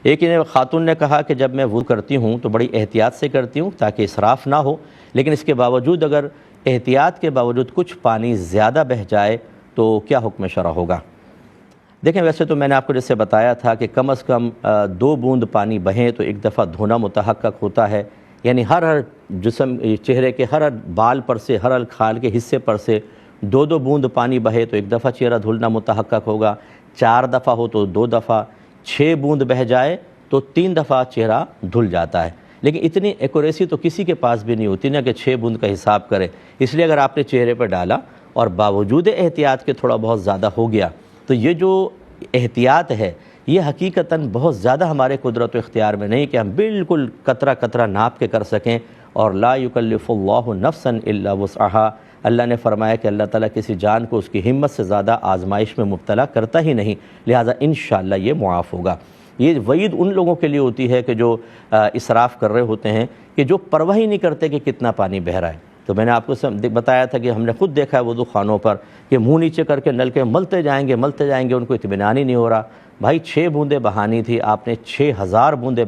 ایک خاتون نے کہا کہ جب میں وضو کرتی ہوں تو بڑی احتیاط سے کرتی ہوں تاکہ اسراف نہ ہو، لیکن اس کے باوجود اگر احتیاط کے باوجود کچھ پانی زیادہ بہہ جائے تو کیا حکم شرع ہوگا؟ دیکھیں، ویسے تو میں نے آپ کو جیسے بتایا تھا کہ کم از کم 2 بوند پانی بہیں تو ایک دفعہ دھونا متحقق ہوتا ہے، یعنی ہر جسم چہرے کے ہر بال پر سے، ہر کھال کے حصے پر سے 2 بوند پانی بہے تو ایک دفعہ چہرہ دھلنا متحقق ہوگا، 4 دفعہ ہو تو 2 دفعہ، 6 بوند بہہ جائے تو 3 دفعہ چہرہ دھل جاتا ہے۔ لیکن اتنی ایکوریسی تو کسی کے پاس بھی نہیں ہوتی نا کہ 6 بوند کا حساب کرے، اس لیے اگر آپ نے چہرے پر ڈالا اور باوجود احتیاط کے تھوڑا بہت زیادہ ہو گیا تو یہ جو احتیاط ہے یہ حقیقتاً بہت زیادہ ہمارے قدرت و اختیار میں نہیں کہ ہم بالکل قطرہ قطرہ ناپ کے کر سکیں، اور لا یکلف اللہ نفسا الا وسعها، اللہ نے فرمایا کہ اللہ تعالیٰ کسی جان کو اس کی ہمت سے زیادہ آزمائش میں مبتلا کرتا ہی نہیں، لہٰذا انشاءاللہ یہ معاف ہوگا۔ یہ وعید ان لوگوں کے لیے ہوتی ہے کہ جو اسراف کر رہے ہوتے ہیں، کہ جو پرواہ ہی نہیں کرتے کہ کتنا پانی بہہ رہا ہے۔ تو میں نے آپ کو بتایا تھا کہ ہم نے خود دیکھا ہے وضو خانوں پر کہ منہ نیچے کر کے نل کے ملتے جائیں گے ان کو اطمینان ہی نہیں ہو رہا۔ بھائی 6 بوندیں بہانی تھی، آپ نے 6000 بوندیں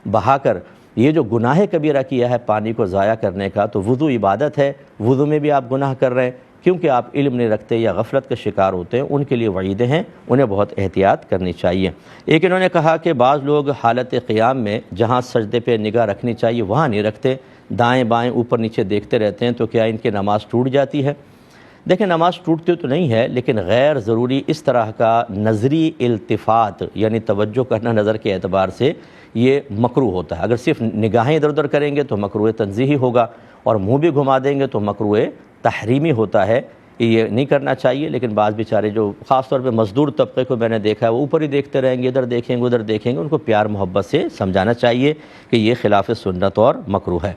بہا کر یہ جو گناہ کبیرہ کیا ہے پانی کو ضائع کرنے کا، تو وضو عبادت ہے، وضو میں بھی آپ گناہ کر رہے ہیں کیونکہ آپ علم نہیں رکھتے یا غفلت کا شکار ہوتے ہیں۔ ان کے لیے وعیدیں ہیں، انہیں بہت احتیاط کرنی چاہیے۔ ایک انہوں نے کہا کہ بعض لوگ حالت قیام میں جہاں سجدے پہ نگاہ رکھنی چاہیے وہاں نہیں رکھتے، دائیں بائیں اوپر نیچے دیکھتے رہتے ہیں، تو کیا ان کی نماز ٹوٹ جاتی ہے؟ دیکھیں، نماز ٹوٹتی تو نہیں ہے، لیکن غیر ضروری اس طرح کا نظری التفات یعنی توجہ کرنا نظر کے اعتبار سے یہ مکروہ ہوتا ہے۔ اگر صرف نگاہیں ادھر ادھر کریں گے تو مکروہ تنزیہی ہوگا، اور منہ بھی گھما دیں گے تو مکروہ تحریمی ہوتا ہے، یہ نہیں کرنا چاہیے۔ لیکن بعض بیچارے جو خاص طور پہ مزدور طبقے کو میں نے دیکھا ہے وہ اوپر ہی دیکھتے رہیں گے، ادھر دیکھیں گے ادھر دیکھیں گے، ان کو پیار محبت سے سمجھانا چاہیے کہ یہ خلاف سنت اور مکروہ ہے۔